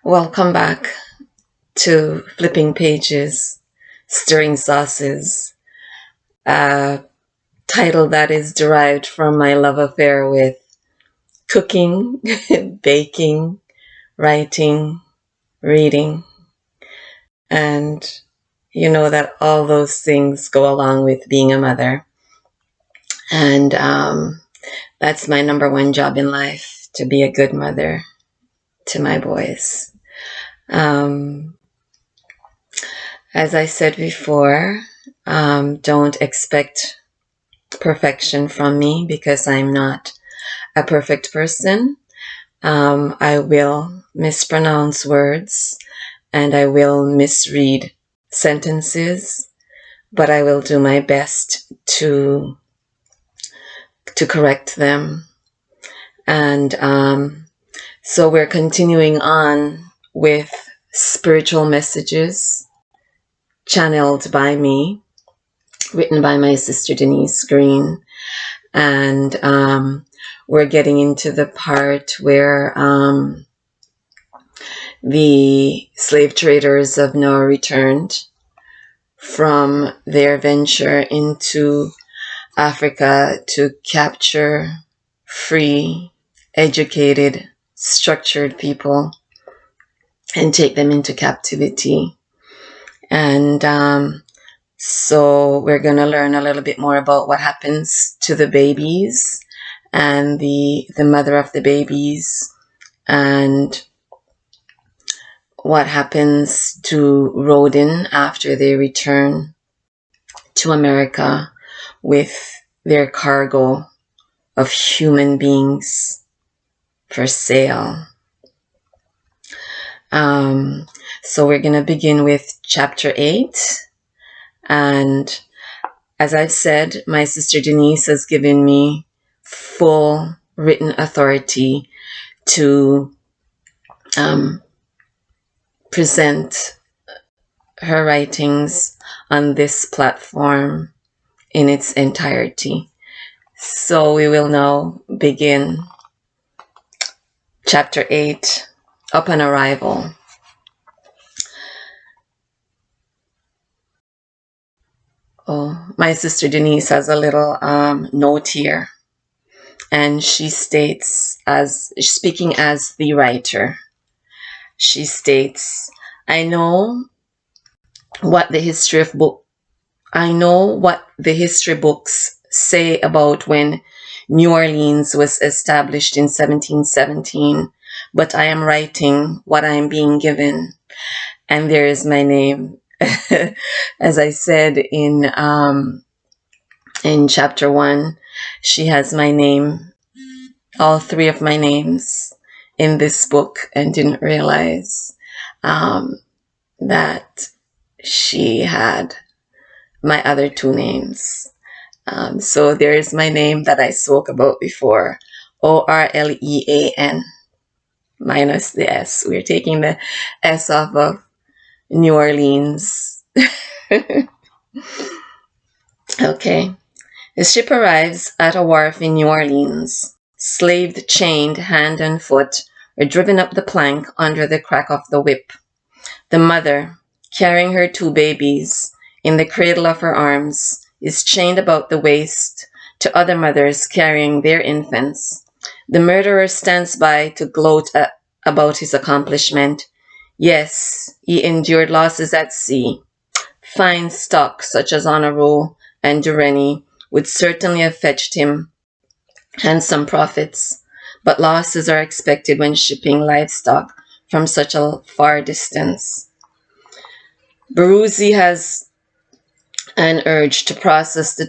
Welcome back to Flipping Pages, Stirring Sauces, a title that is derived from my love affair with cooking, baking, writing, reading, and you know that all those things go along with being a mother. And that's my number one job in life, to be a good mother to my boys. As I said before, don't expect perfection from me because I'm not a perfect person. I will mispronounce words and I will misread sentences, but I will do my best to correct them. And so we're continuing on with spiritual messages channeled by me, written by my sister Denise Green. And we're getting into the part where the slave traders have now returned from their venture into Africa to capture free, educated, structured people and take them into captivity. And so we're going to learn a little bit more about what happens to the babies and the mother of the babies, and what happens to Rodin after they return to America with their cargo of human beings for sale. So we're going to begin with chapter 8. And as I've said, my sister Denise has given me full written authority to present her writings on this platform in its entirety. So we will now begin chapter 8, Upon Arrival. Oh, my sister Denise has a little note here, and she states, as speaking as the writer, she states, I know what the history books say about when New Orleans was established in 1717, but I am writing what I am being given, and there is my name. As I said in chapter 1, she has my name, all three of my names in this book, and didn't realize that she had my other two names. So there is my name that I spoke about before, Orlean, minus the S. We're taking the S off of New Orleans. Okay. The ship arrives at a wharf in New Orleans. Slaves chained hand and foot are driven up the plank under the crack of the whip. The mother, carrying her two babies in the cradle of her arms, is chained about the waist to other mothers carrying their infants. The murderer stands by to gloat about his accomplishment. Yes, he endured losses at sea. Fine stock such as Honor Roll and Durrani would certainly have fetched him handsome profits, but losses are expected when shipping livestock from such a far distance. Baruzzi has an urge to process the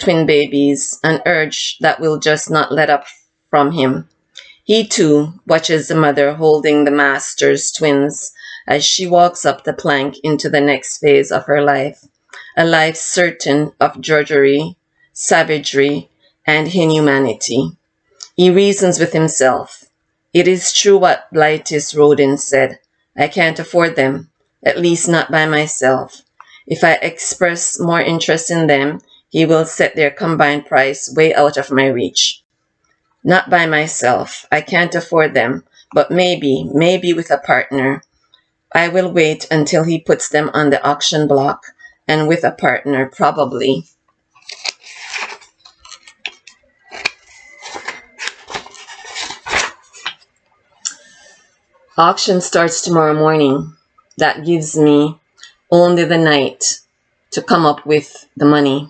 twin babies, an urge that will just not let up from him. He too watches the mother holding the master's twins as she walks up the plank into the next phase of her life, a life certain of drudgery, savagery, and inhumanity. He reasons with himself. It is true what Blightus Rodin said. I can't afford them, at least not by myself. If I express more interest in them, he will set their combined price way out of my reach. Not by myself. I can't afford them, but maybe with a partner. I will wait until he puts them on the auction block, and with a partner, probably. Auction starts tomorrow morning. That gives me only the night to come up with the money.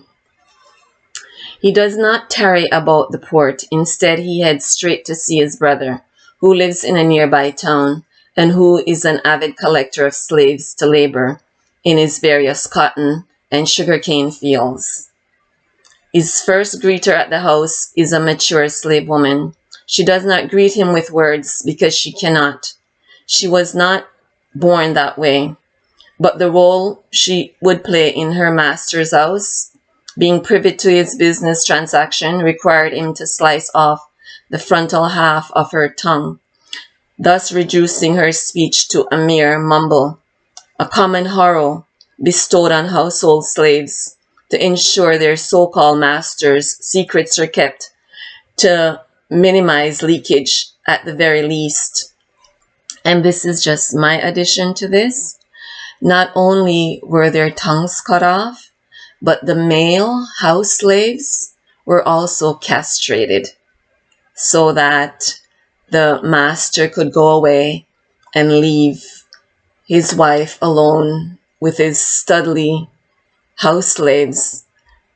He does not tarry about the port. Instead, he heads straight to see his brother, who lives in a nearby town and who is an avid collector of slaves to labor in his various cotton and sugarcane fields. His first greeter at the house is a mature slave woman. She does not greet him with words because she cannot. She was not born that way, but the role she would play in her master's house, being privy to his business transaction, required him to slice off the frontal half of her tongue, thus reducing her speech to a mere mumble, a common horror bestowed on household slaves to ensure their so-called masters' secrets are kept, to minimize leakage at the very least. And this is just my addition to this. Not only were their tongues cut off, but the male house slaves were also castrated so that the master could go away and leave his wife alone with his studly house slaves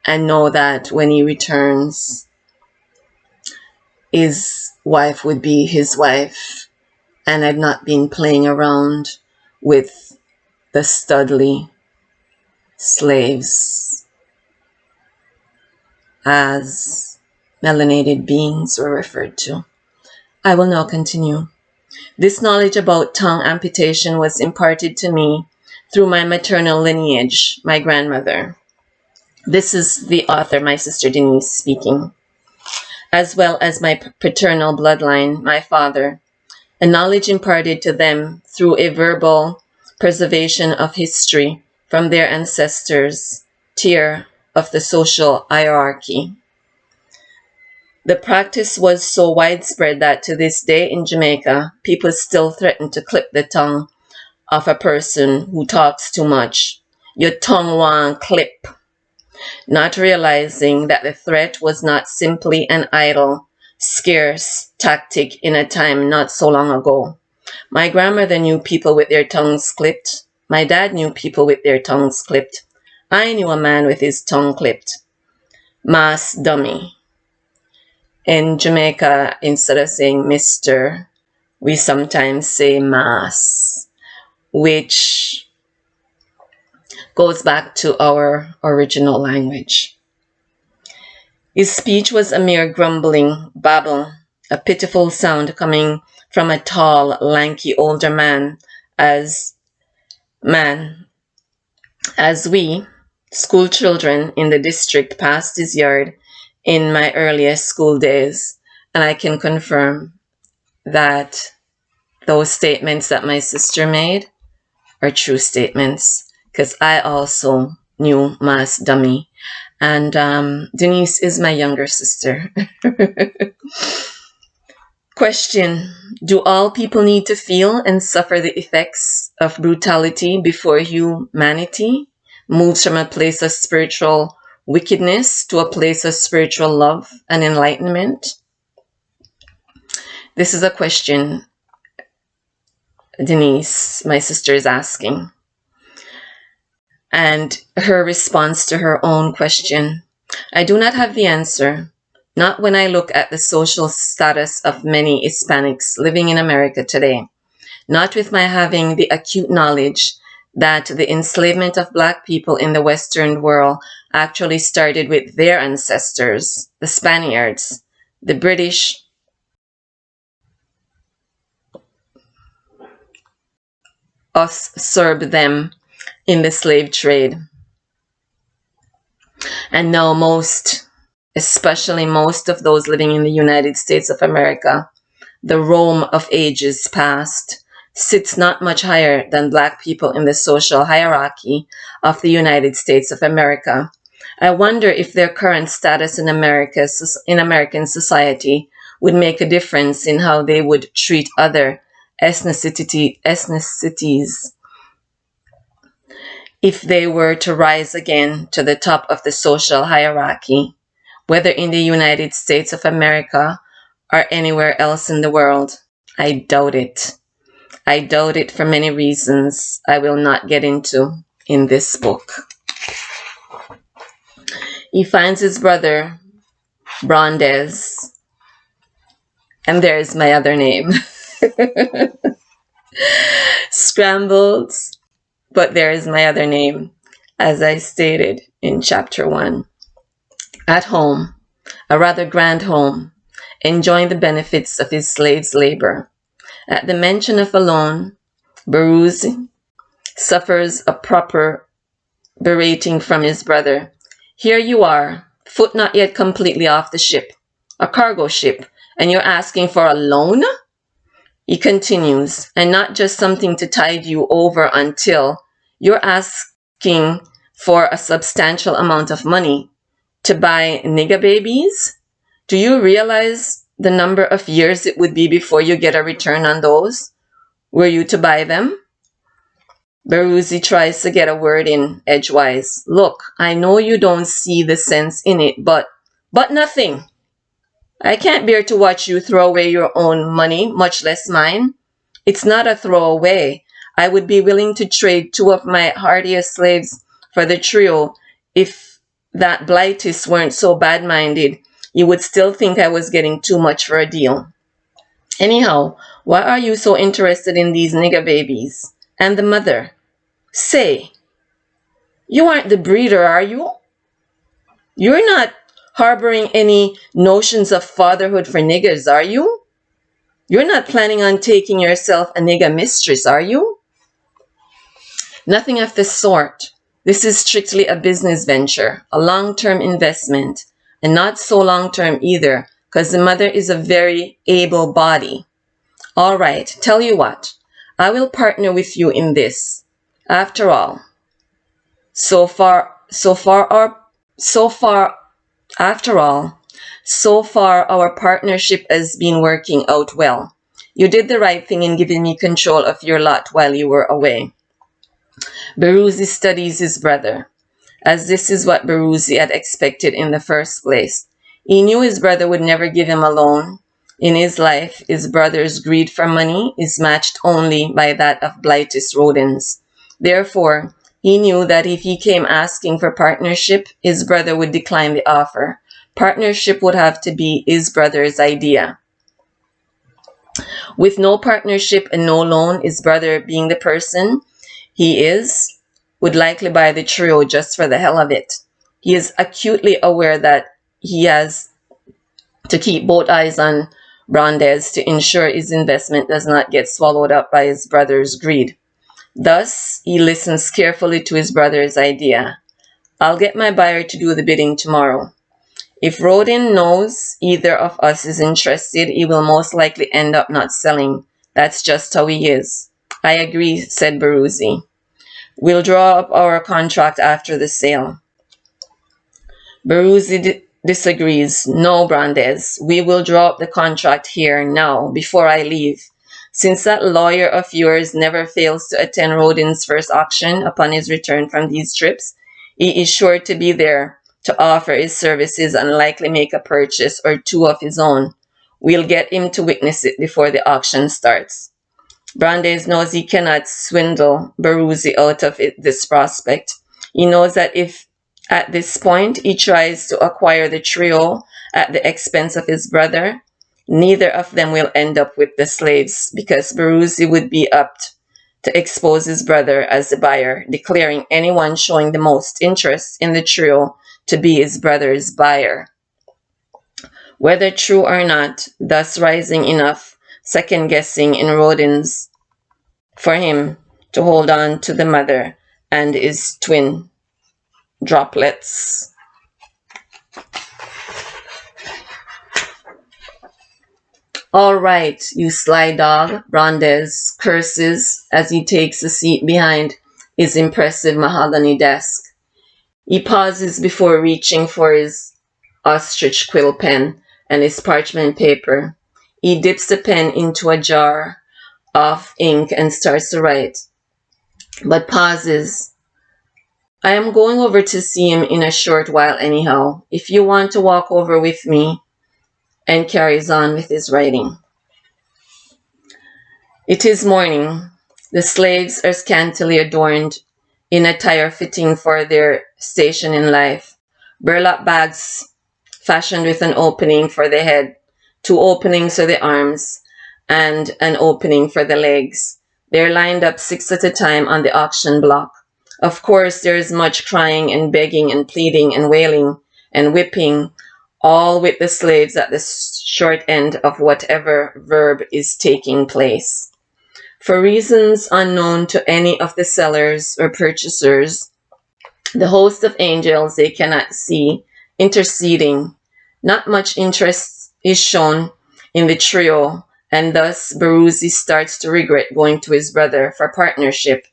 and know that when he returns, his wife would be his wife and had not been playing around with the studly slaves, as melanated beings were referred to. I will now continue. This knowledge about tongue amputation was imparted to me through my maternal lineage, my grandmother. This is the author, my sister Denise, speaking, as well as my paternal bloodline, my father, a knowledge imparted to them through a verbal preservation of history from their ancestors' tier of the social hierarchy. The practice was so widespread that to this day in Jamaica, people still threaten to clip the tongue of a person who talks too much. Your tongue won't clip, not realizing that the threat was not simply an idle, scarce tactic in a time not so long ago. My grandmother knew people with their tongues clipped. My dad knew people with their tongues clipped. I knew a man with his tongue clipped. Mas dummy. In Jamaica, instead of saying Mr., we sometimes say Mas, which goes back to our original language. His speech was a mere grumbling babble, a pitiful sound coming from a tall, lanky older man as we, school children in the district, passed his yard in my earliest school days, and I can confirm that those statements that my sister made are true statements, because I also knew Mas Dummy, and Denise is my younger sister. Question: do all people need to feel and suffer the effects of brutality before humanity moves from a place of spiritual wickedness to a place of spiritual love and enlightenment? This is a question Denise, my sister, is asking. And her response to her own question: I do not have the answer. Not when I look at the social status of many Hispanics living in America today. Not with my having the acute knowledge that the enslavement of Black people in the Western world actually started with their ancestors, the Spaniards. The British usurped them in the slave trade. And now especially most of those living in the United States of America, the Rome of ages past, sits not much higher than Black people in the social hierarchy of the United States of America. I wonder if their current status in American society would make a difference in how they would treat other ethnicities if they were to rise again to the top of the social hierarchy, whether in the United States of America or anywhere else in the world. I doubt it. I doubt it for many reasons I will not get into in this book. He finds his brother, Brandes, and there's my other name. Scrambled, but there is my other name, as I stated in chapter 1. At home, a rather grand home, enjoying the benefits of his slave's labor. At the mention of a loan, Baruzzi suffers a proper berating from his brother. Here you are, foot not yet completely off the ship, a cargo ship, and you're asking for a loan? He continues, and not just something to tide you over until you're asking for a substantial amount of money to buy nigger babies? Do you realize the number of years it would be before you get a return on those? Were you to buy them? Baruzzi tries to get a word in edgewise. Look, I know you don't see the sense in it, but nothing. I can't bear to watch you throw away your own money, much less mine. It's not a throwaway. I would be willing to trade 2 of my hardiest slaves for the trio if that Blightis weren't so bad-minded. You would still think I was getting too much for a deal. Anyhow, why are you so interested in these nigger babies? And the mother? Say, you aren't the breeder, are you? You're not harboring any notions of fatherhood for niggers, are you? You're not planning on taking yourself a nigger mistress, are you? Nothing of the sort. This is strictly a business venture, a long-term investment, and not so long-term either, because the mother is a very able body. All right, tell you what, I will partner with you in this. After all, so far our partnership has been working out well. You did the right thing in giving me control of your lot while you were away. Baruzzi studies his brother, as this is what Baruzzi had expected in the first place. He knew his brother would never give him a loan. In his life, his brother's greed for money is matched only by that of Blightis rodents. Therefore, he knew that if he came asking for partnership, his brother would decline the offer. Partnership would have to be his brother's idea. With no partnership and no loan, his brother being the person he is, would likely buy the trio just for the hell of it. He is acutely aware that he has to keep both eyes on Brandes to ensure his investment does not get swallowed up by his brother's greed. Thus, he listens carefully to his brother's idea. I'll get my buyer to do the bidding tomorrow. If Rodin knows either of us is interested, he will most likely end up not selling. That's just how he is. I agree, said Baruzzi. We'll draw up our contract after the sale. Baruzzi disagrees. No, Brandes, we will draw up the contract here now, before I leave. Since that lawyer of yours never fails to attend Rodin's first auction upon his return from these trips, he is sure to be there to offer his services and likely make a purchase or 2 of his own. We'll get him to witness it before the auction starts. Brandes knows he cannot swindle Baruzzi out of this prospect. He knows that if at this point he tries to acquire the trio at the expense of his brother, neither of them will end up with the slaves, because Baruzzi would be apt to expose his brother as the buyer, declaring anyone showing the most interest in the trio to be his brother's buyer. Whether true or not, thus rising enough second-guessing in Rodin's for him to hold on to the mother and his twin droplets. All right, you sly dog, Brandes curses as he takes a seat behind his impressive mahogany desk. He pauses before reaching for his ostrich quill pen and his parchment paper. He dips the pen into a jar of ink and starts to write, but pauses. I am going over to see him in a short while anyhow, if you want to walk over with me, and carries on with his writing. It is morning. The slaves are scantily adorned in attire fitting for their station in life. Burlap bags fashioned with an opening for the head, two openings for the arms, and an opening for the legs. They're lined up 6 at a time on the auction block. Of course, there is much crying and begging and pleading and wailing and whipping, all with the slaves at the short end of whatever verb is taking place. For reasons unknown to any of the sellers or purchasers, the host of angels they cannot see interceding. Not much interest is shown in the trio, and thus Baruzzi starts to regret going to his brother for partnership.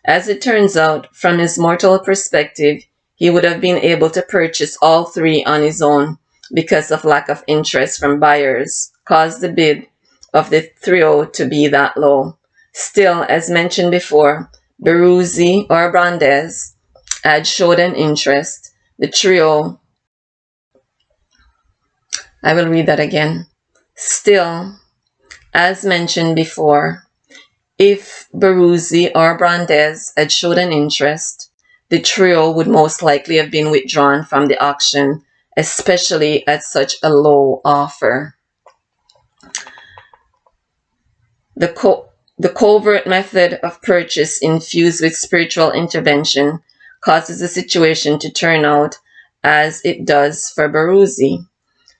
As it turns out, from his mortal perspective, he would have been able to purchase all 3 on his own because of lack of interest from buyers, caused the bid of the trio to be that low. Still, as mentioned before, Baruzzi or Brandes had showed an interest. The trio, I will read that again. Still, as mentioned before, if Baruzzi or Brandes had showed an interest, the trio would most likely have been withdrawn from the auction, especially at such a low offer. The covert method of purchase infused with spiritual intervention causes the situation to turn out as it does for Baruzzi.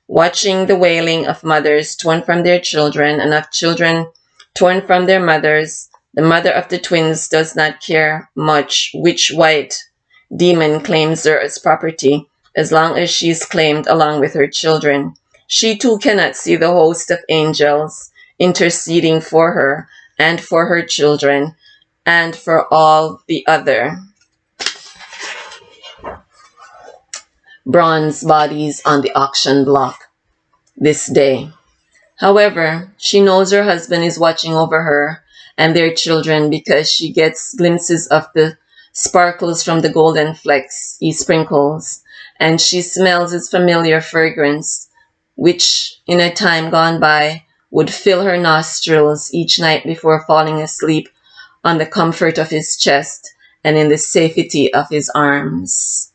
Watching the wailing of mothers torn from their children and of children torn from their mothers, the mother of the twins does not care much which white demon claims her as property, as long as she is claimed along with her children. She too cannot see the host of angels interceding for her and for her children and for all the other bronze bodies on the auction block this day. However, she knows her husband is watching over her and their children because she gets glimpses of the sparkles from the golden flecks he sprinkles, and she smells his familiar fragrance, which in a time gone by would fill her nostrils each night before falling asleep on the comfort of his chest and in the safety of his arms.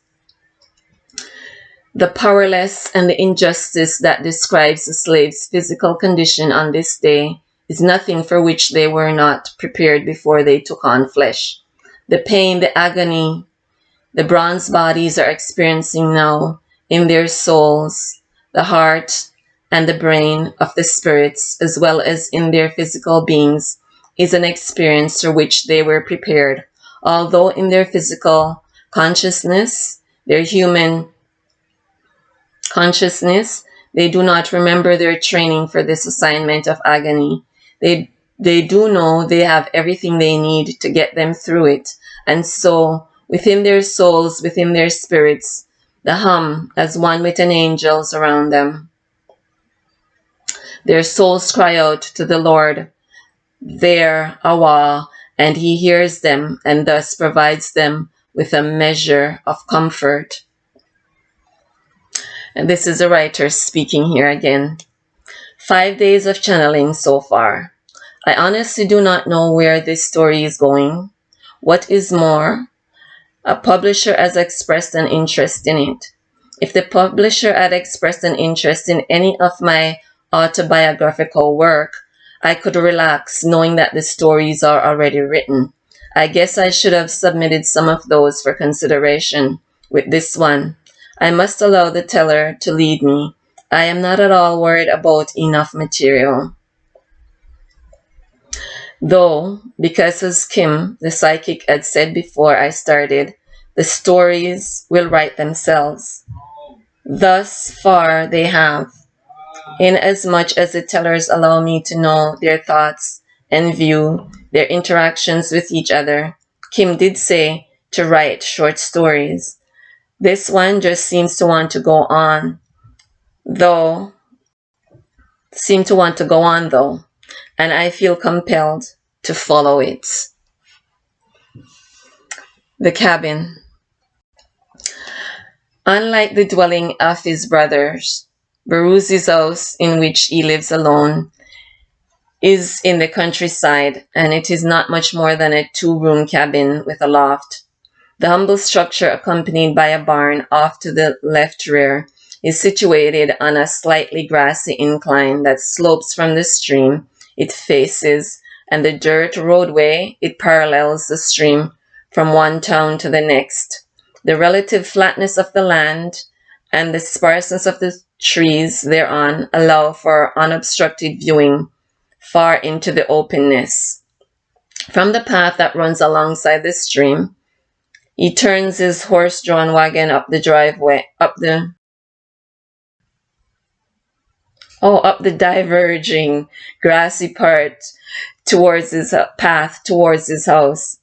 The powerless and the injustice that describes the slave's physical condition on this day is nothing for which they were not prepared before they took on flesh. The pain, the agony, the bronze bodies are experiencing now in their souls, the heart, and the brain of the spirits, as well as in their physical beings, is an experience for which they were prepared, although in their physical consciousness, their human consciousness, they do not remember their training for this assignment of agony. They do know they have everything they need to get them through it, and so within their souls, within their spirits, the hum as one with an angels around them. Their souls cry out to the Lord, their Awa, and he hears them and thus provides them with a measure of comfort. And this is a writer speaking here again. 5 days of channeling so far. I honestly do not know where this story is going. What is more, a publisher has expressed an interest in it. If the publisher had expressed an interest in any of my autobiographical work, I could relax knowing that the stories are already written. I guess I should have submitted some of those for consideration. With this one, I must allow the teller to lead me. I am not at all worried about enough material. Though, because as Kim, the psychic, had said before I started, the stories will write themselves. Thus far they have, inasmuch as the tellers allow me to know their thoughts and view their interactions with each other. Kim did say to write short stories. This one just seems to want to go on, though seem to want to go on though, and I feel compelled to follow it. The cabin. Unlike the dwelling of his brothers, Baruzzi's house, in which he lives alone, is in the countryside, and it is not much more than a two-room cabin with a loft. The humble structure, accompanied by a barn off to the left rear, is situated on a slightly grassy incline that slopes from the stream it faces and the dirt roadway it parallels the stream from one town to the next. The relative flatness of the land and the sparseness of the trees thereon allow for unobstructed viewing far into the openness. From the path that runs alongside the stream, he turns his horse-drawn wagon up the driveway, up the diverging grassy part towards his path towards his house.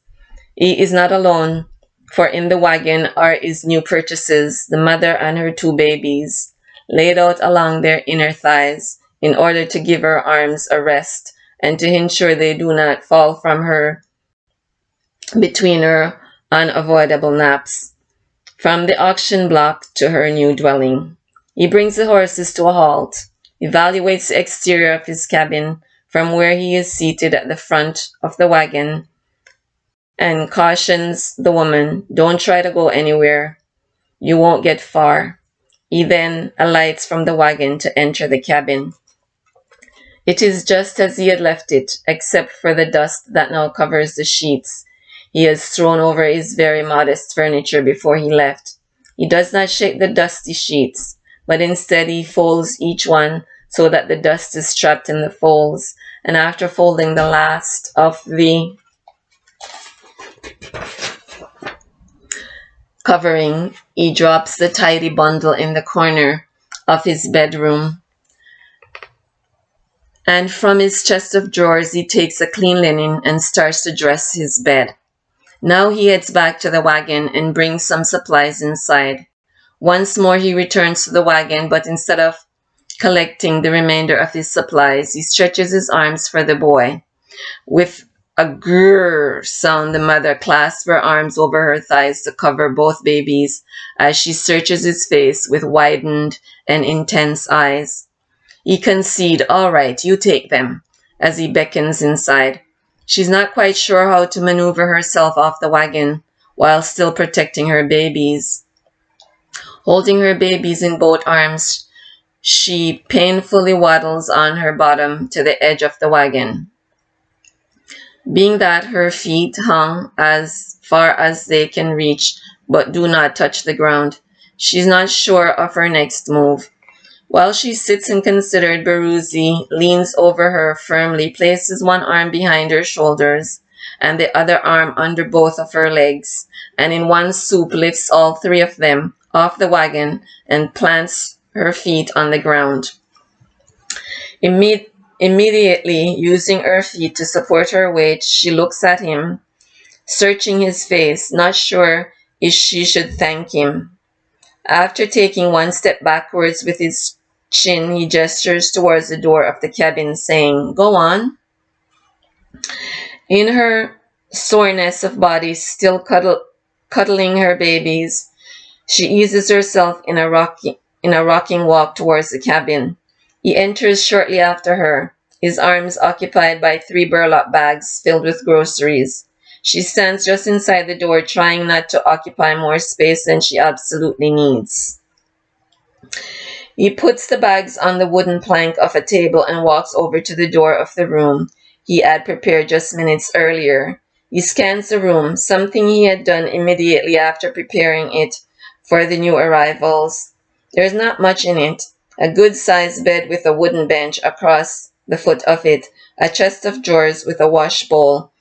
He is not alone, for in the wagon are his new purchases, the mother and her two babies, laid out along their inner thighs in order to give her arms a rest and to ensure they do not fall from her between her unavoidable naps. From the auction block to her new dwelling, he brings the horses to a halt, evaluates the exterior of his cabin from where he is seated at the front of the wagon, and cautions the woman, "Don't try to go anywhere. You won't get far." He then alights from the wagon to enter the cabin. It is just as he had left it, except for the dust that now covers the sheets he has thrown over his very modest furniture before he left. He does not shake the dusty sheets, but instead he folds each one so that the dust is trapped in the folds, and after folding the last of the covering, he drops the tidy bundle in the corner of his bedroom, and from his chest of drawers he takes a clean linen and starts to dress his bed. Now he heads back to the wagon and brings some supplies inside. Once more he returns to the wagon, but instead of collecting the remainder of his supplies, he stretches his arms for the boy. With a grrr sound, the mother clasps her arms over her thighs to cover both babies as she searches his face with widened and intense eyes. He concedes, "All right, you take them," as he beckons inside. She's not quite sure how to maneuver herself off the wagon while still protecting her babies. Holding her babies in both arms, she painfully waddles on her bottom to the edge of the wagon. Being that her feet hung as far as they can reach but do not touch the ground, she's not sure of her next move. While she sits and considers, Baruzzi leans over her firmly, places one arm behind her shoulders and the other arm under both of her legs, and in one swoop lifts all three of them off the wagon and plants her feet on the ground. Immediately, using her feet to support her weight, she looks at him, searching his face, not sure if she should thank him. After taking one step backwards with his chin, he gestures towards the door of the cabin, saying, "Go on." In her soreness of body, still cuddling her babies, she eases herself in a rocking walk towards the cabin. He enters shortly after her, his arms occupied by 3 burlap bags filled with groceries. She stands just inside the door, trying not to occupy more space than she absolutely needs. He puts the bags on the wooden plank of a table and walks over to the door of the room he had prepared just minutes earlier. He scans the room, something he had done immediately after preparing it for the new arrivals. There is not much in it. A good-sized bed with a wooden bench across the foot of it, a chest of drawers with a wash bowl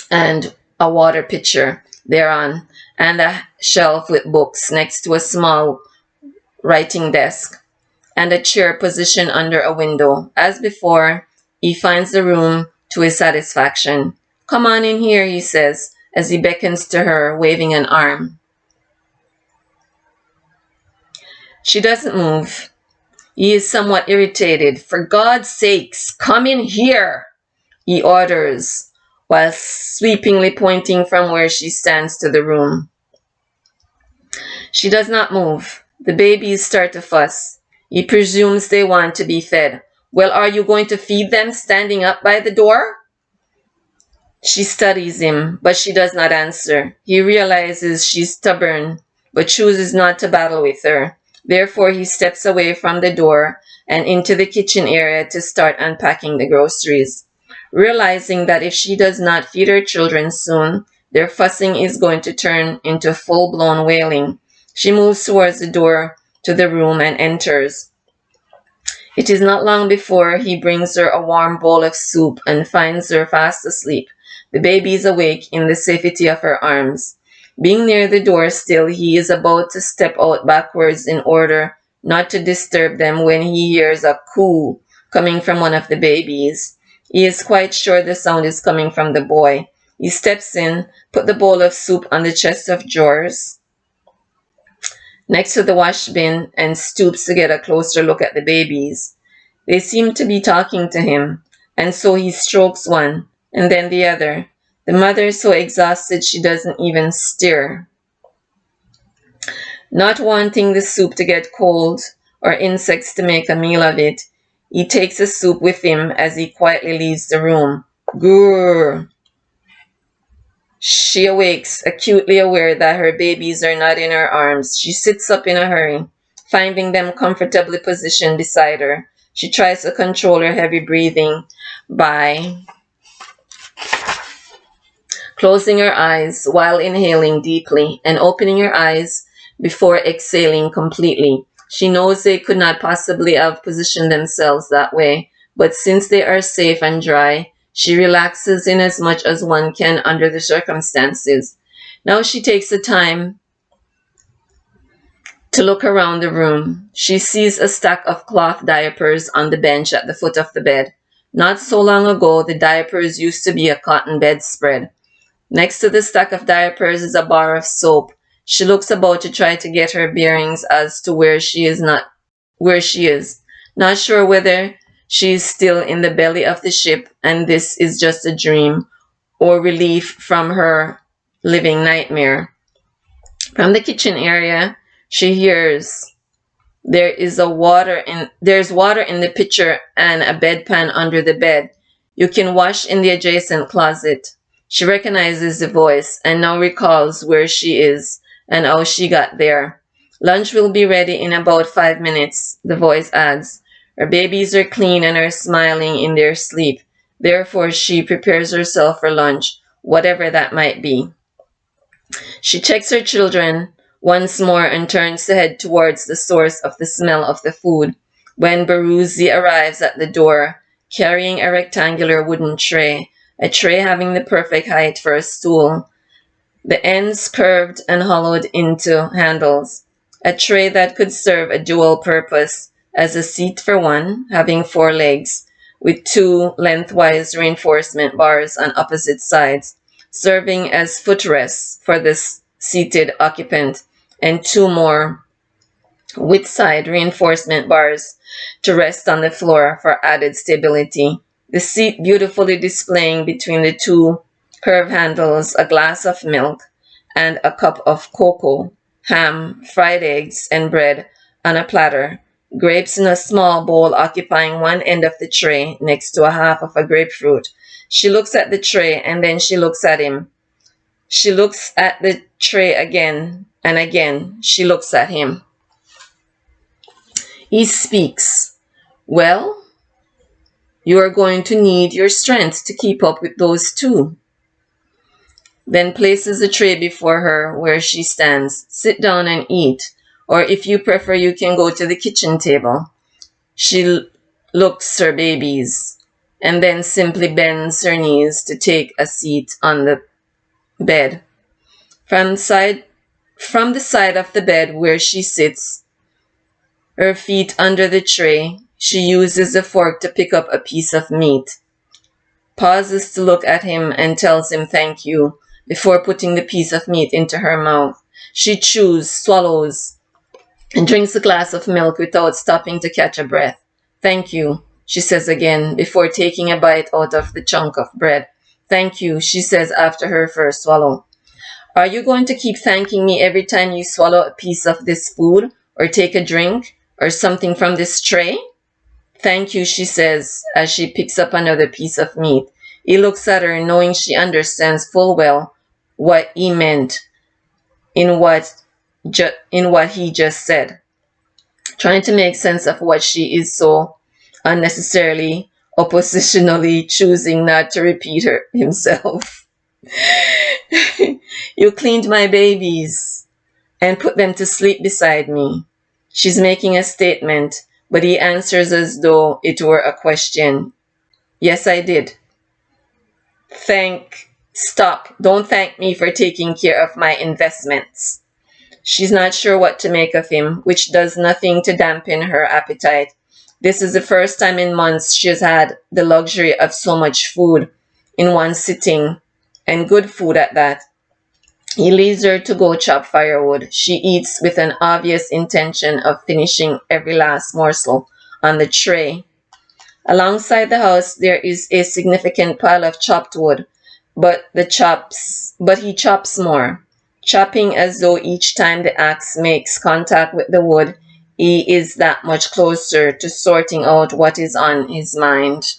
and a water pitcher thereon, and a shelf with books next to a small writing desk, and a chair positioned under a window. As before, he finds the room to his satisfaction. "Come on in here," he says, as he beckons to her, waving an arm. She doesn't move. He is somewhat irritated. "For God's sakes, come in here," he orders, while sweepingly pointing from where she stands to the room. She does not move. The babies start to fuss. He presumes they want to be fed. "Well, are you going to feed them standing up by the door?" She studies him, but she does not answer. He realizes she's stubborn, but chooses not to battle with her. Therefore, he steps away from the door and into the kitchen area to start unpacking the groceries. Realizing that if she does not feed her children soon, their fussing is going to turn into full-blown wailing, she moves towards the door to the room and enters. It is not long before he brings her a warm bowl of soup and finds her fast asleep. The baby is awake in the safety of her arms. Being near the door still, he is about to step out backwards in order not to disturb them when he hears a coo coming from one of the babies. He is quite sure the sound is coming from the boy. He steps in, put the bowl of soup on the chest of drawers next to the wash bin, and stoops to get a closer look at the babies. They seem to be talking to him, and so he strokes one, and then the other. The mother is so exhausted she doesn't even stir. Not wanting the soup to get cold or insects to make a meal of it, he takes the soup with him as he quietly leaves the room. Grrr! She awakes, acutely aware that her babies are not in her arms. She sits up in a hurry, finding them comfortably positioned beside her. She tries to control her heavy breathing by closing her eyes while inhaling deeply and opening her eyes before exhaling completely. She knows they could not possibly have positioned themselves that way, but since they are safe and dry, she relaxes in as much as one can under the circumstances. Now she takes the time to look around the room. She sees a stack of cloth diapers on the bench at the foot of the bed. Not so long ago, the diapers used to be a cotton bedspread. Next to the stack of diapers is a bar of soap. She looks about to try to get her bearings as to where she is, not sure whether she is still in the belly of the ship and this is just a dream or relief from her living nightmare. From the kitchen area, she hears there's water in the pitcher and a bedpan under the bed. You can wash in the adjacent closet. She recognizes the voice and now recalls where she is and how she got there. Lunch will be ready in about 5 minutes, the voice adds. Her babies are clean and are smiling in their sleep. Therefore, she prepares herself for lunch, whatever that might be. She checks her children once more and turns to head towards the source of the smell of the food when Baruzzi arrives at the door, carrying a rectangular wooden tray, a tray having the perfect height for a stool, the ends curved and hollowed into handles, a tray that could serve a dual purpose as a seat for one, having 4 legs, with 2 lengthwise reinforcement bars on opposite sides, serving as footrests for this seated occupant, and 2 more with side reinforcement bars to rest on the floor for added stability. The seat beautifully displaying between the 2 curved handles a glass of milk and a cup of cocoa, ham, fried eggs, and bread on a platter, grapes in a small bowl occupying one end of the tray next to a half of a grapefruit. She looks at the tray and then she looks at him. She looks at the tray again and again. She looks at him. He speaks. Well, you are going to need your strength to keep up with those 2. Then places the tray before her where she stands. Sit down and eat, or if you prefer, you can go to the kitchen table. She looks her babies and then simply bends her knees to take a seat on the bed. From the side of the bed where she sits, her feet under the tray, she uses a fork to pick up a piece of meat, pauses to look at him and tells him thank you before putting the piece of meat into her mouth. She chews, swallows, and drinks a glass of milk without stopping to catch a breath. Thank you, she says again before taking a bite out of the chunk of bread. Thank you, she says after her first swallow. Are you going to keep thanking me every time you swallow a piece of this food or take a drink or something from this tray? Thank you, she says as she picks up another piece of meat. He looks at her, knowing she understands full well what he meant in what he just said, trying to make sense of what she is so unnecessarily, oppositionally choosing not to repeat himself. You cleaned my babies and put them to sleep beside me. She's making a statement, but he answers as though it were a question. Yes, I did. Stop. Don't thank me for taking care of my investments. She's not sure what to make of him, which does nothing to dampen her appetite. This is the first time in months she has had the luxury of so much food in one sitting, and good food at that. He leaves her to go chop firewood. She eats with an obvious intention of finishing every last morsel on the tray. Alongside the house there is a significant pile of chopped wood, but he chops more, chopping as though each time the axe makes contact with the wood, he is that much closer to sorting out what is on his mind.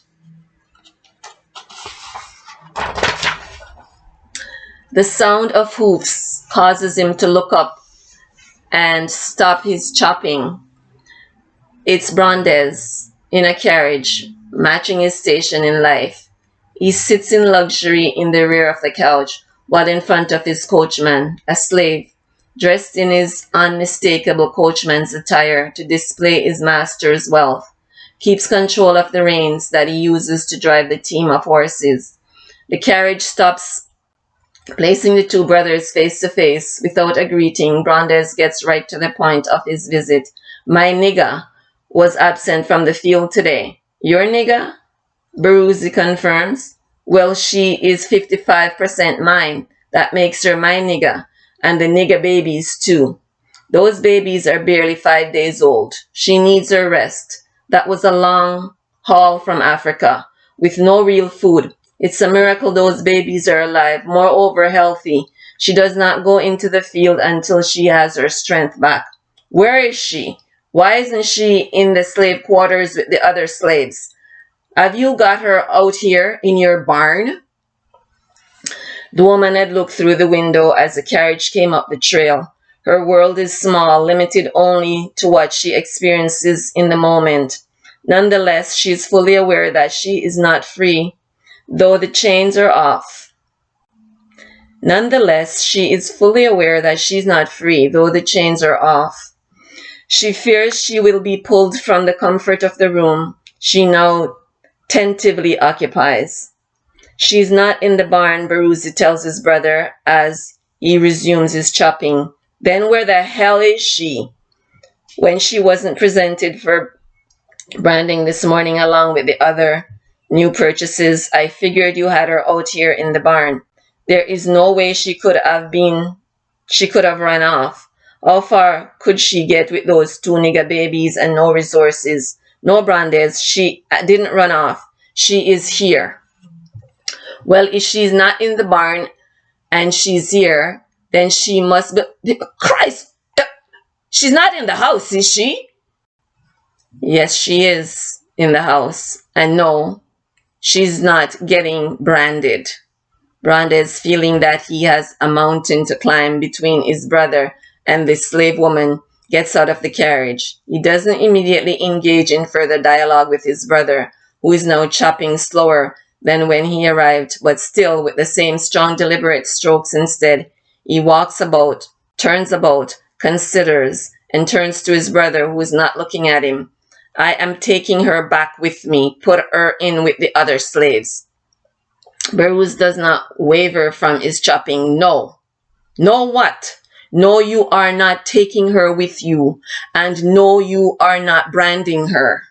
The sound of hoofs causes him to look up and stop his chopping. It's Brandes in a carriage, matching his station in life. He sits in luxury in the rear of the couch, while in front of his coachman, a slave, dressed in his unmistakable coachman's attire to display his master's wealth, keeps control of the reins that he uses to drive the team of horses. The carriage stops, placing the two brothers face to face. Without a greeting, Brandes gets right to the point of his visit. My nigger was absent from the field today. Your nigger? Baruzzi confirms. Well, she is 55% mine. That makes her my nigger. And the nigger babies too. Those babies are barely 5 days old. She needs her rest. That was a long haul from Africa, with no real food. It's a miracle those babies are alive, moreover healthy. She does not go into the field until she has her strength back. Where is she? Why isn't she in the slave quarters with the other slaves? Have you got her out here in your barn? The woman had looked through the window as the carriage came up the trail. Her world is small, limited only to what she experiences in the moment. Nonetheless, she is fully aware that she is not free, though the chains are off. Nonetheless, she is fully aware that she's not free, though the chains are off. She fears she will be pulled from the comfort of the room she now tentatively occupies. She's not in the barn, Baruzzi tells his brother as he resumes his chopping. Then where the hell is she? When she wasn't presented for branding this morning along with the other new purchases, I figured you had her out here in the barn. There is no way she could have run off. How far could she get with those two nigger babies and no resources? No, Brandes, she didn't run off. She is here. Well, if she's not in the barn and she's here, then she must be... Christ! She's not in the house, is she? Yes, she is in the house. And no, she's not getting branded. Brandes, feeling that he has a mountain to climb between his brother and the slave woman, gets out of the carriage. He doesn't immediately engage in further dialogue with his brother, who is now chopping slower than when he arrived, but still with the same strong, deliberate strokes. Instead, he walks about, turns about, considers, and turns to his brother, who is not looking at him. I am taking her back with me. Put her in with the other slaves. Baruz does not waver from his chopping. No. No what? No, you are not taking her with you. And no, you are not branding her.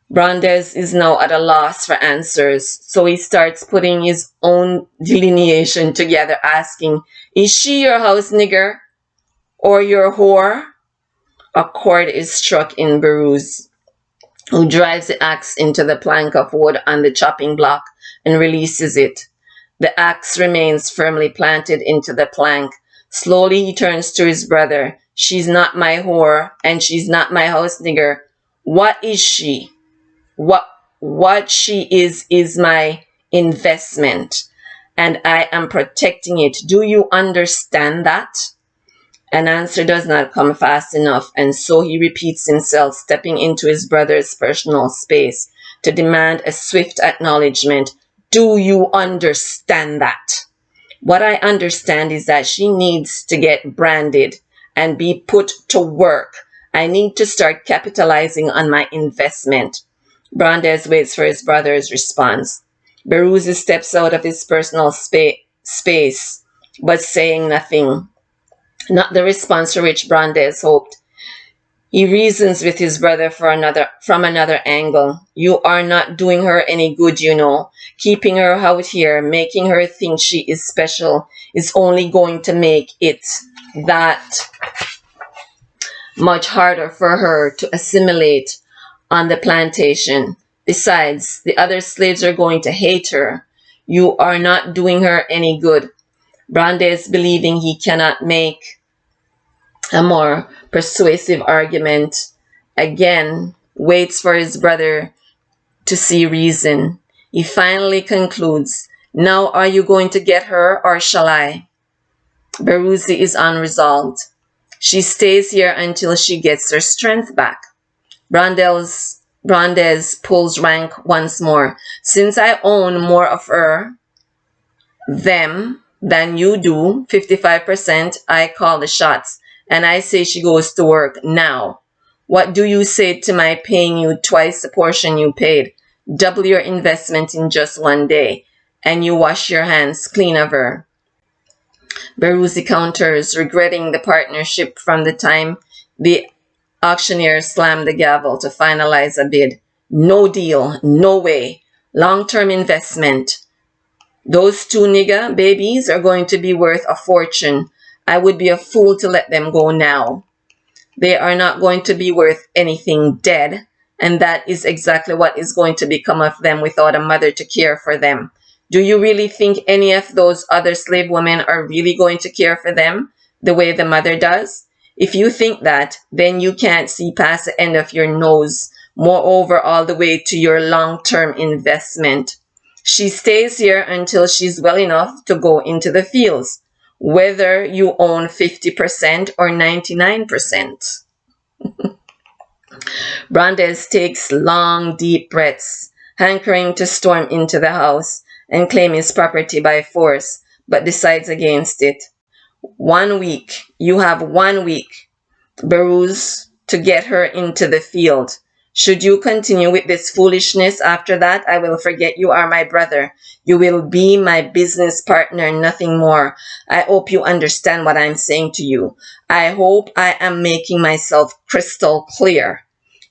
Brandes is now at a loss for answers, so he starts putting his own delineation together, asking, is she your house nigger? Or your whore? A chord is struck in Beruze, who drives the axe into the plank of wood on the chopping block and releases it. The axe remains firmly planted into the plank. Slowly he turns to his brother. She's not my whore, and she's not my house nigger. What is she? What she is my investment, and I am protecting it. Do you understand that? An answer does not come fast enough, and so he repeats himself, stepping into his brother's personal space to demand a swift acknowledgement. Do you understand that? What I understand is that she needs to get branded and be put to work. I need to start capitalizing on my investment. Brandes waits for his brother's response. Beruzi steps out of his personal space, but saying nothing. Not the response to which Brandes hoped. He reasons with his brother from another angle. You are not doing her any good, you know. Keeping her out here, making her think she is special, is only going to make it that much harder for her to assimilate on the plantation. Besides, the other slaves are going to hate her. You are not doing her any good. Brandes, believing he cannot make a more persuasive argument, again waits for his brother to see reason. He finally concludes, now are you going to get her, or shall I? Beruzi is unresolved. She stays here until she gets her strength back. Brandes pulls rank once more. Since I own more of them than you do, 55%, I call the shots. And I say she goes to work now. What do you say to my paying you twice the portion you paid? Double your investment in just one day, and you wash your hands clean of her. Beruzi counters, regretting the partnership from the time the auctioneer slammed the gavel to finalize a bid. No deal, no way. Long-term investment. Those two nigger babies are going to be worth a fortune. I would be a fool to let them go now. They are not going to be worth anything dead, and that is exactly what is going to become of them without a mother to care for them. Do you really think any of those other slave women are really going to care for them the way the mother does? If you think that, then you can't see past the end of your nose, moreover all the way to your long-term investment. She stays here until she's well enough to go into the fields, whether you own 50% or 99%. Brandes takes long, deep breaths, hankering to storm into the house and claim his property by force, but decides against it. 1 week. You have 1 week, Beruze, to get her into the field. Should you continue with this foolishness after that, I will forget you are my brother. You will be my business partner, nothing more. I hope you understand what I'm saying to you. I hope I am making myself crystal clear.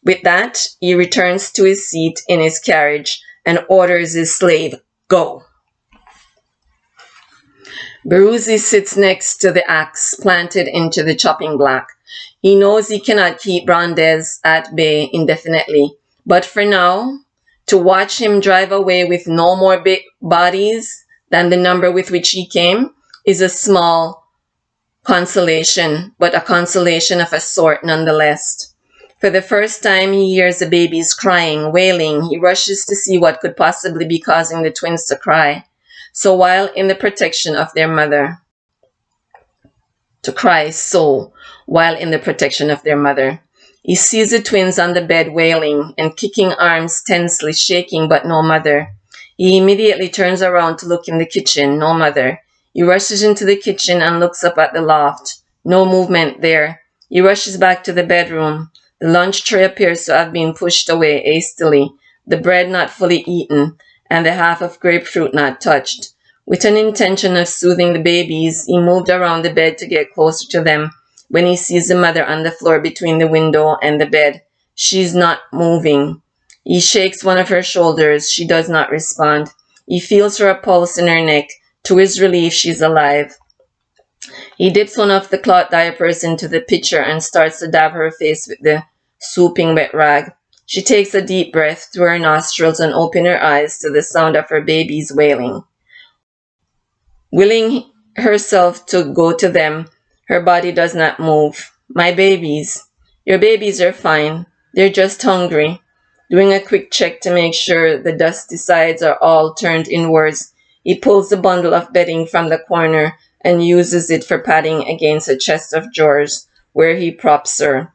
With that, he returns to his seat in his carriage and orders his slave, go. Beruzi sits next to the axe planted into the chopping block. He knows he cannot keep Brandes at bay indefinitely, but for now, to watch him drive away with no more bodies than the number with which he came is a small consolation, but a consolation of a sort nonetheless. For the first time, he hears the babies crying, wailing. He rushes to see what could possibly be causing the twins to cry. So while in the protection of their mother, he sees the twins on the bed wailing and kicking arms tensely, shaking, but no mother. He immediately turns around to look in the kitchen, no mother. He rushes into the kitchen and looks up at the loft. No movement there. He rushes back to the bedroom. The lunch tray appears to have been pushed away hastily, the bread not fully eaten, and the half of grapefruit not touched. With an intention of soothing the babies, he moved around the bed to get closer to them when he sees the mother on the floor between the window and the bed. She's not moving. He shakes one of her shoulders. She does not respond. He feels her pulse in her neck. To his relief, she's alive. He dips one of the cloth diapers into the pitcher and starts to dab her face with the soaping wet rag. She takes a deep breath through her nostrils and opens her eyes to the sound of her baby's wailing. Willing herself to go to them, her body does not move. My babies. Your babies are fine. They're just hungry. Doing a quick check to make sure the dusty sides are all turned inwards, he pulls the bundle of bedding from the corner and uses it for padding against a chest of drawers where he props her.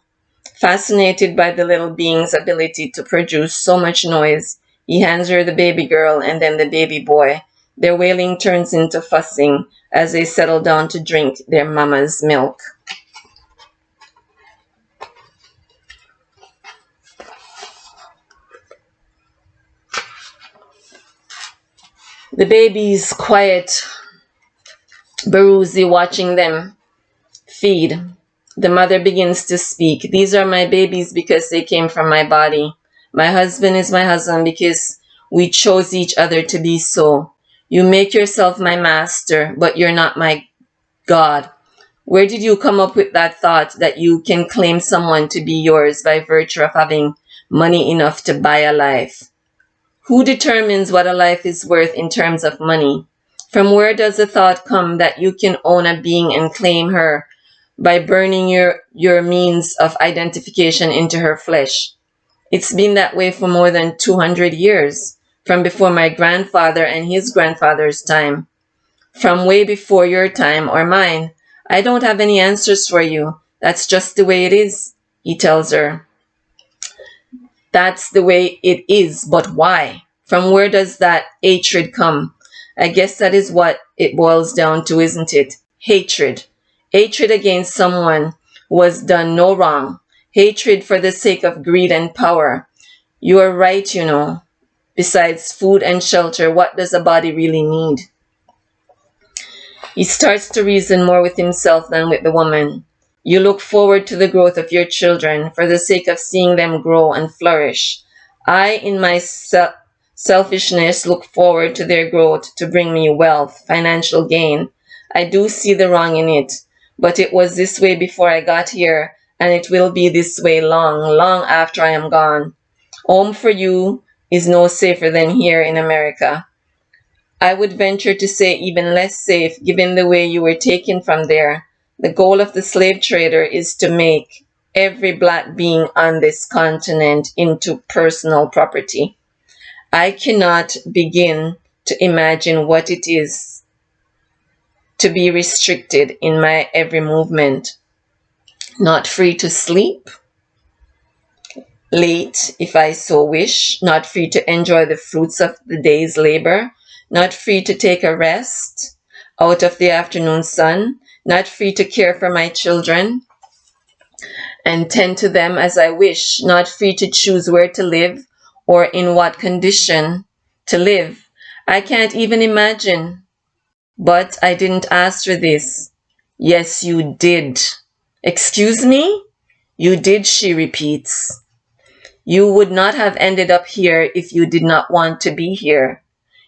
Fascinated by the little being's ability to produce so much noise, he hands her the baby girl and then the baby boy. Their wailing turns into fussing as they settle down to drink their mama's milk. The baby's quiet, Baruzi watching them feed. The mother begins to speak. These are my babies because they came from my body. My husband is my husband because we chose each other to be so. You make yourself my master, but you're not my God. Where did you come up with that thought that you can claim someone to be yours by virtue of having money enough to buy a life? Who determines what a life is worth in terms of money? From where does the thought come that you can own a being and claim her by burning your means of identification into her flesh? It's been that way for more than 200 years, from before my grandfather and his grandfather's time, from way before your time or mine. I don't have any answers for you. That's just the way it is, he tells her. That's the way it is, but why? From where does that hatred come? I guess that is what it boils down to, isn't it? Hatred. Hatred against someone who has done no wrong. Hatred for the sake of greed and power. You are right, you know. Besides food and shelter, what does a body really need? He starts to reason more with himself than with the woman. You look forward to the growth of your children for the sake of seeing them grow and flourish. I, in my selfishness, look forward to their growth to bring me wealth, financial gain. I do see the wrong in it, but it was this way before I got here, and it will be this way long, long after I am gone. Home for you is no safer than here in America. I would venture to say even less safe given the way you were taken from there. The goal of the slave trader is to make every black being on this continent into personal property. I cannot begin to imagine what it is to be restricted in my every movement. Not free to sleep late if I so wish, not free to enjoy the fruits of the day's labor, not free to take a rest out of the afternoon sun, not free to care for my children and tend to them as I wish, not free to choose where to live or in what condition to live. I can't even imagine. But I didn't ask for this. Yes, you did. Excuse me? You did, she repeats. You would not have ended up here if you did not want to be here.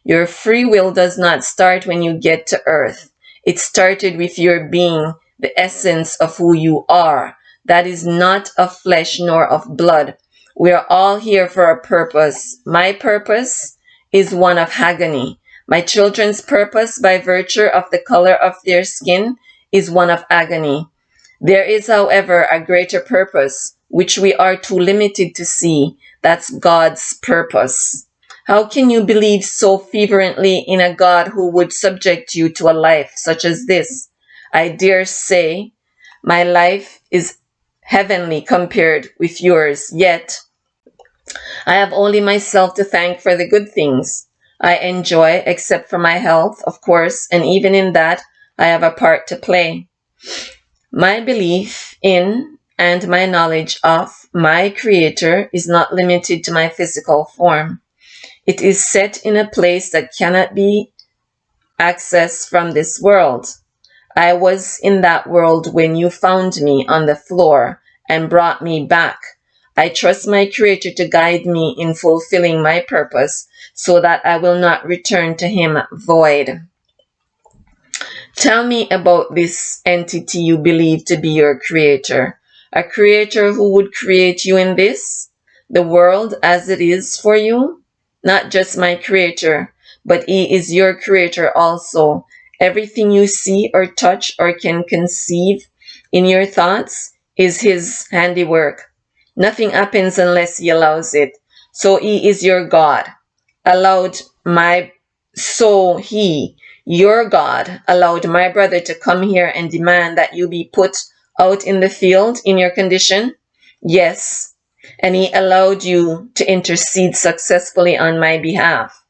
Your free will does not start when you get to Earth. It started with your being, the essence of who you are. That is not of flesh nor of blood. We are all here for a purpose. My purpose is one of agony. My children's purpose, by virtue of the color of their skin, is one of agony. There is, however, a greater purpose, which we are too limited to see. That's God's purpose. How can you believe so fervently in a God who would subject you to a life such as this? I dare say my life is heavenly compared with yours, yet I have only myself to thank for the good things I enjoy, except for my health, of course, and even in that I have a part to play. My belief in and my knowledge of my Creator is not limited to my physical form. It is set in a place that cannot be accessed from this world. I was in that world when you found me on the floor and brought me back. I trust my Creator to guide me in fulfilling my purpose so that I will not return to Him void. Tell me about this entity you believe to be your creator. A creator who would create you in this, the world as it is for you? Not just my creator, but he is your creator also. Everything you see or touch or can conceive in your thoughts is his handiwork. Nothing happens unless he allows it. So he is your God. Allowed my your God allowed my brother to come here and demand that you be put out in the field in your condition? Yes. And he allowed you to intercede successfully on my behalf.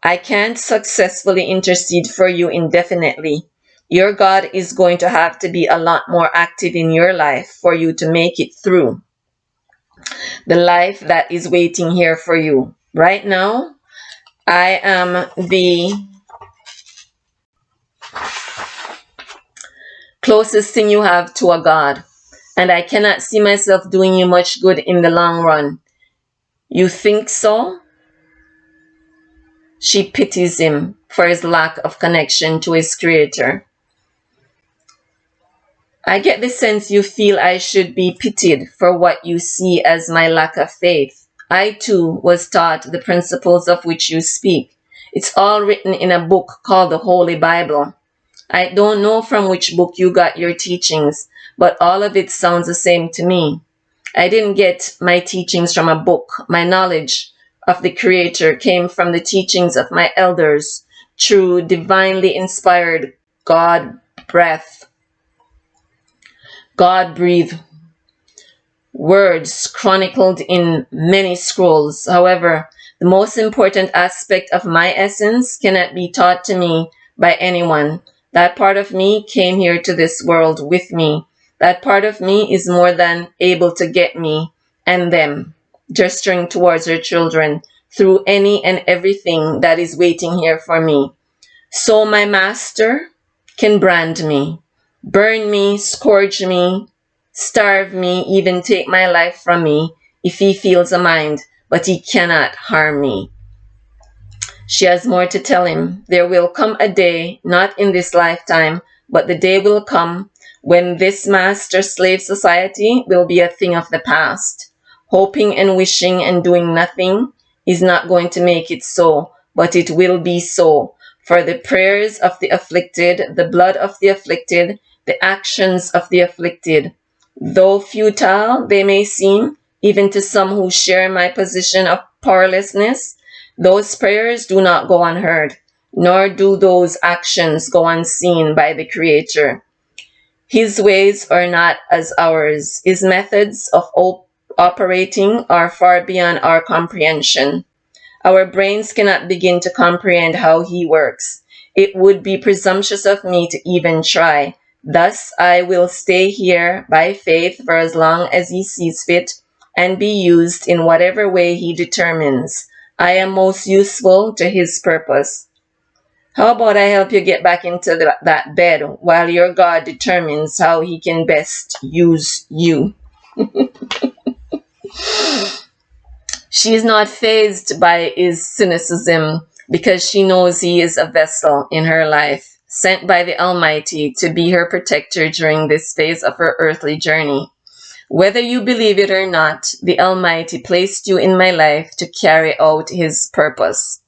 I can't successfully intercede for you indefinitely. Your God is going to have to be a lot more active in your life for you to make it through the life that is waiting here for you. Right now, I am the closest thing you have to a God, and I cannot see myself doing you much good in the long run. You think so? She pities him for his lack of connection to his creator. I get the sense you feel I should be pitied for what you see as my lack of faith. I too was taught the principles of which you speak. It's all written in a book called the Holy Bible. I don't know from which book you got your teachings, but all of it sounds the same to me. I didn't get my teachings from a book. My knowledge of the Creator came from the teachings of my elders through divinely inspired God breath, God breathed words chronicled in many scrolls. However, the most important aspect of my essence cannot be taught to me by anyone. That part of me came here to this world with me. That part of me is more than able to get me and them, gesturing towards her children, through any and everything that is waiting here for me. So my master can brand me, burn me, scourge me, starve me, even take my life from me if he feels a mind, but he cannot harm me. She has more to tell him. There will come a day, not in this lifetime, but the day will come when this master-slave society will be a thing of the past. Hoping and wishing and doing nothing is not going to make it so, but it will be so. For the prayers of the afflicted, the blood of the afflicted, the actions of the afflicted, though futile they may seem, even to some who share my position of powerlessness, those prayers do not go unheard, nor do those actions go unseen by the Creator. His ways are not as ours. His methods of operating are far beyond our comprehension. Our brains cannot begin to comprehend how he works. It would be presumptuous of me to even try. Thus, I will stay here by faith for as long as he sees fit and be used in whatever way he determines. I am most useful to his purpose. How about I help you get back into that bed while your God determines how he can best use you? She is not fazed by his cynicism because she knows he is a vessel in her life, sent by the Almighty to be her protector during this phase of her earthly journey. Whether you believe it or not, the Almighty placed you in my life to carry out his purpose.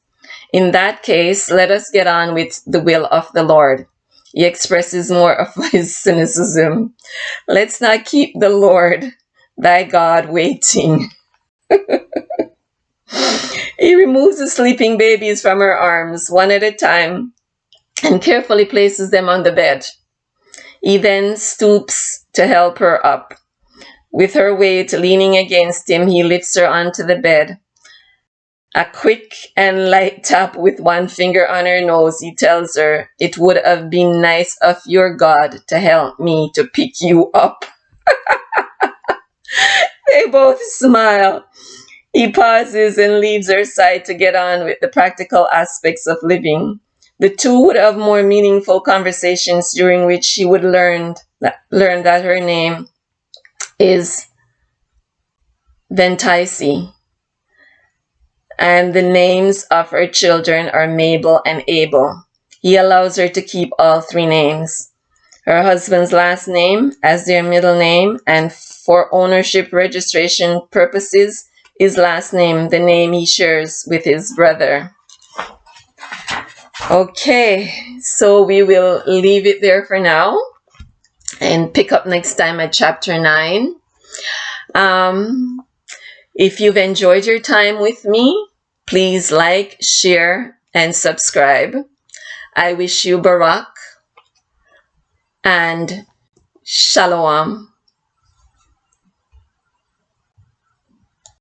In that case, let us get on with the will of the Lord. He expresses more of his cynicism. Let's not keep the Lord, thy God, waiting. He removes the sleeping babies from her arms, one at a time, and carefully places them on the bed. He then stoops to help her up. With her weight leaning against him, he lifts her onto the bed. A quick and light tap with one finger on her nose, he tells her, "It would have been nice of your God to help me to pick you up." They both smile. He pauses and leaves her side to get on with the practical aspects of living. The two would have more meaningful conversations during which she would learn that her name is Ventaisi, and the names of her children are Mabel and Abel. He allows her to keep all three names. Her husband's last name as their middle name, and for ownership registration purposes, his last name, the name he shares with his brother. Okay, so we will leave it there for now and pick up next time at chapter 9. If you've enjoyed your time with me, please like, share, and subscribe. I wish you Barak and Shalom.